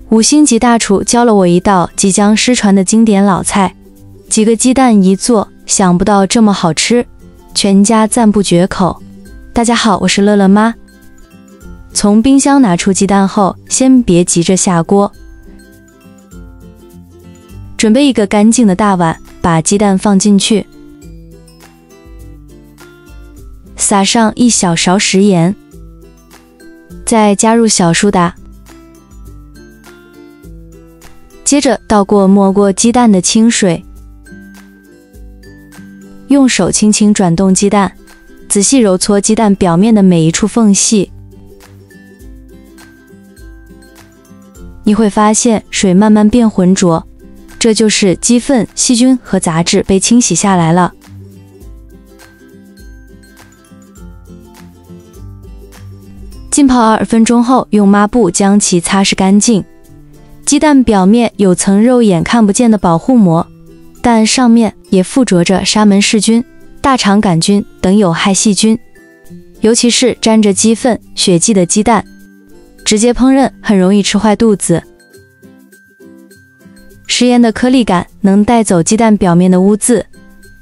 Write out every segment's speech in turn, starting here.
5星级大厨教了我一道即将失传的经典老菜，几个鸡蛋一做，想不到这么好吃，全家赞不绝口。大家好，我是乐乐妈。从冰箱拿出鸡蛋后，先别急着下锅，准备一个干净的大碗，把鸡蛋放进去，撒上1小勺食盐，再加入小苏打，接着倒过没过鸡蛋的清水，用手轻轻转动鸡蛋，仔细揉搓鸡蛋表面的每一处缝隙。你会发现水慢慢变浑浊，这就是鸡粪、细菌和杂质被清洗下来了。浸泡20分钟后，用抹布将其擦拭干净。鸡蛋表面有层肉眼看不见的保护膜，但上面也附着着沙门氏菌、大肠杆菌等有害细菌，尤其是沾着鸡粪、血迹的鸡蛋，直接烹饪很容易吃坏肚子。食盐的颗粒感能带走鸡蛋表面的污渍，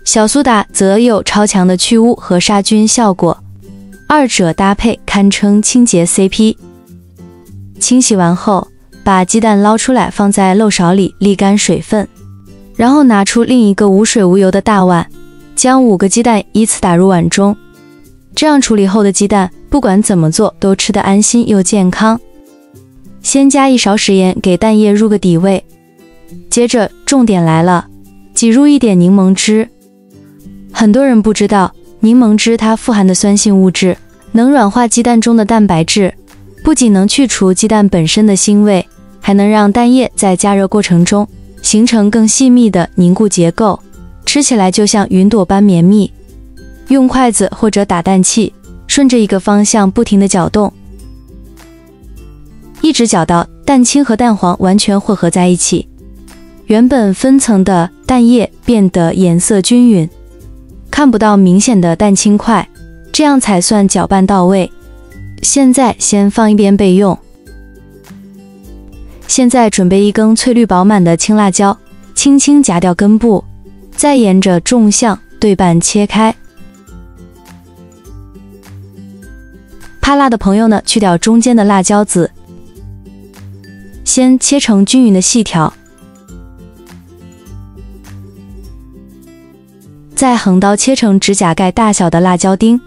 小苏打则有超强的去污和杀菌效果，二者搭配堪称清洁 CP。 清洗完后，把鸡蛋捞出来放在漏勺里沥干水分，然后拿出另一个无水无油的大碗，将5个鸡蛋依次打入碗中。这样处理后的鸡蛋不管怎么做都吃得安心又健康。先加1勺食盐给蛋液入个底味，接着重点来了，挤入一点柠檬汁。很多人不知道，柠檬汁它富含的酸性物质能软化鸡蛋中的蛋白质，不仅能去除鸡蛋本身的腥味，还能让蛋液在加热过程中形成更细密的凝固结构，吃起来就像云朵般绵密。用筷子或者打蛋器顺着一个方向不停地搅动，一直搅到蛋清和蛋黄完全混合在一起，原本分层的蛋液变得颜色均匀，看不到明显的蛋清块，这样才算搅拌到位。现在先放一边备用。现在准备1根翠绿饱满的青辣椒，轻轻夹掉根部，再沿着纵向对半切开。怕辣的朋友呢，去掉中间的辣椒籽，先切成均匀的细条，再横刀切成指甲盖大小的辣椒丁。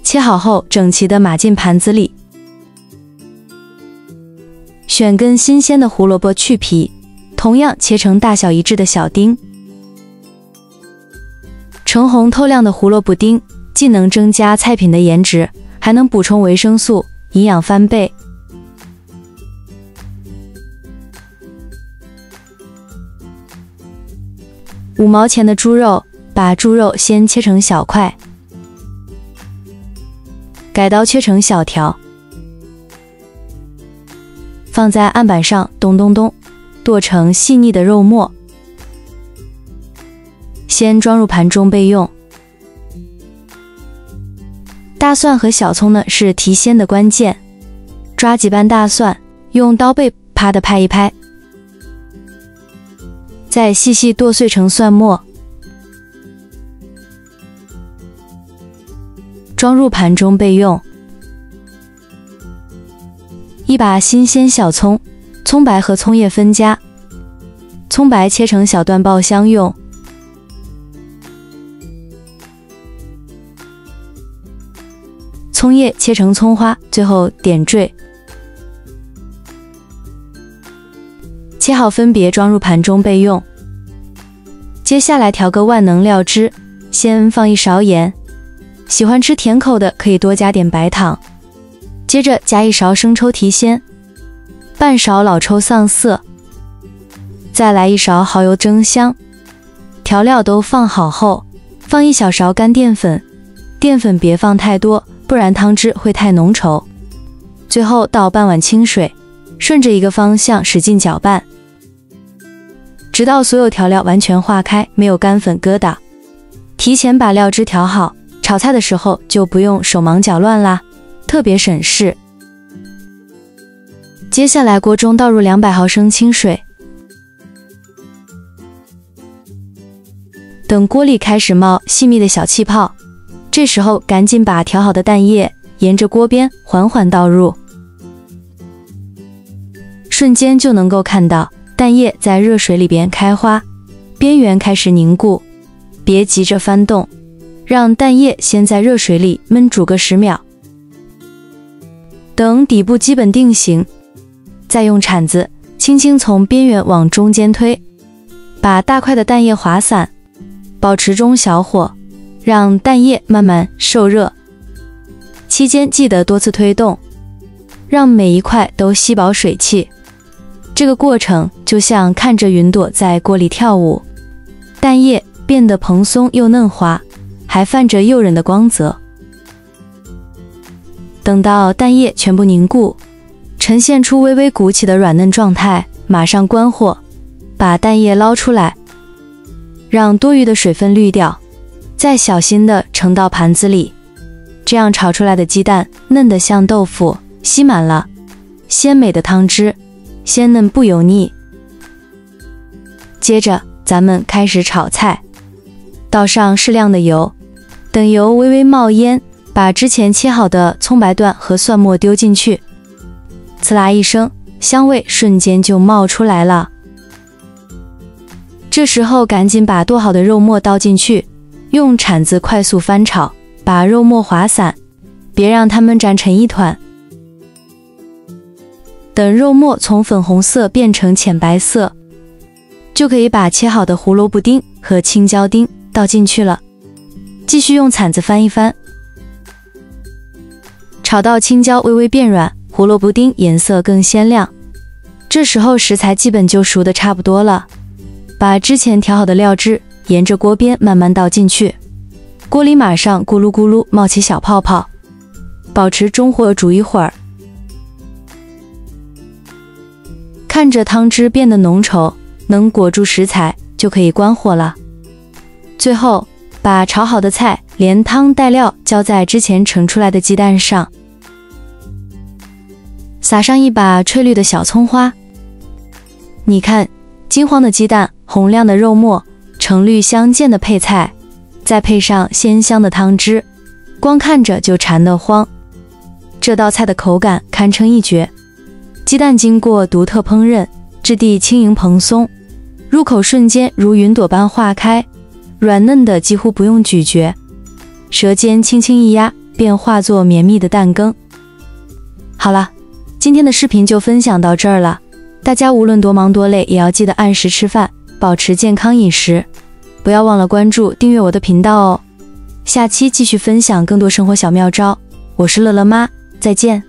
切好后整齐地码进盘子里，选根新鲜的胡萝卜去皮，同样切成大小一致的小丁。橙红透亮的胡萝卜丁既能增加菜品的颜值，还能补充维生素，营养翻倍。5毛钱的猪肉，把猪肉先切成小块，改刀切成小条，放在案板上咚咚咚剁成细腻的肉末，先装入盘中备用。大蒜和小葱呢是提鲜的关键，抓几瓣大蒜，用刀背啪的拍一拍，再细细剁碎成蒜末，装入盘中备用。一把新鲜小葱，葱白和葱叶分家，葱白切成小段爆香用。葱叶切成葱花，最后点缀。切好分别装入盘中备用。接下来调个万能料汁，先放1勺盐，喜欢吃甜口的可以多加点白糖。接着加1勺生抽提鲜，半勺老抽上色，再来1勺蚝油增香。调料都放好后，放1小勺干淀粉，淀粉别放太多，不然汤汁会太浓稠。最后倒半碗清水，顺着一个方向使劲搅拌，直到所有调料完全化开，没有干粉疙瘩。提前把料汁调好，炒菜的时候就不用手忙脚乱啦，特别省事。接下来锅中倒入200毫升清水，等锅里开始冒细密的小气泡，这时候赶紧把调好的蛋液沿着锅边缓缓倒入，瞬间就能够看到蛋液在热水里边开花，边缘开始凝固。别急着翻动，让蛋液先在热水里焖煮个10秒。等底部基本定型，再用铲子轻轻从边缘往中间推，把大块的蛋液滑散，保持中小火，让蛋液慢慢受热。期间记得多次推动，让每一块都吸饱水汽。这个过程就像看着云朵在锅里跳舞，蛋液变得蓬松又嫩滑，还泛着诱人的光泽。等到蛋液全部凝固，呈现出微微鼓起的软嫩状态，马上关火，把蛋液捞出来，让多余的水分滤掉，再小心地盛到盘子里。这样炒出来的鸡蛋嫩得像豆腐，吸满了鲜美的汤汁，鲜嫩不油腻。接着咱们开始炒菜，倒上适量的油，等油微微冒烟，把之前切好的葱白段和蒜末丢进去，呲啦一声，香味瞬间就冒出来了。这时候赶紧把剁好的肉末倒进去，用铲子快速翻炒，把肉末划散，别让它们粘成一团。等肉末从粉红色变成浅白色，就可以把切好的胡萝卜丁和青椒丁倒进去了，继续用铲子翻一翻，炒到青椒微微变软，胡萝卜丁颜色更鲜亮。这时候食材基本就熟得差不多了，把之前调好的料汁沿着锅边慢慢倒进去，锅里马上咕噜咕噜冒起小泡泡，保持中火煮一会儿，看着汤汁变得浓稠，能裹住食材，就可以关火了。最后把炒好的菜连汤带料浇在之前盛出来的鸡蛋上，撒上一把翠绿的小葱花。你看，金黄的鸡蛋，红亮的肉末，橙绿相间的配菜，再配上鲜香的汤汁，光看着就馋得慌。这道菜的口感堪称一绝，鸡蛋经过独特烹饪，质地轻盈蓬松，入口瞬间如云朵般化开，软嫩的几乎不用咀嚼，舌尖轻轻一压，便化作绵密的蛋羹。好了，今天的视频就分享到这儿了，大家无论多忙多累，也要记得按时吃饭，保持健康饮食，不要忘了关注订阅我的频道哦。下期继续分享更多生活小妙招，我是乐乐妈，再见。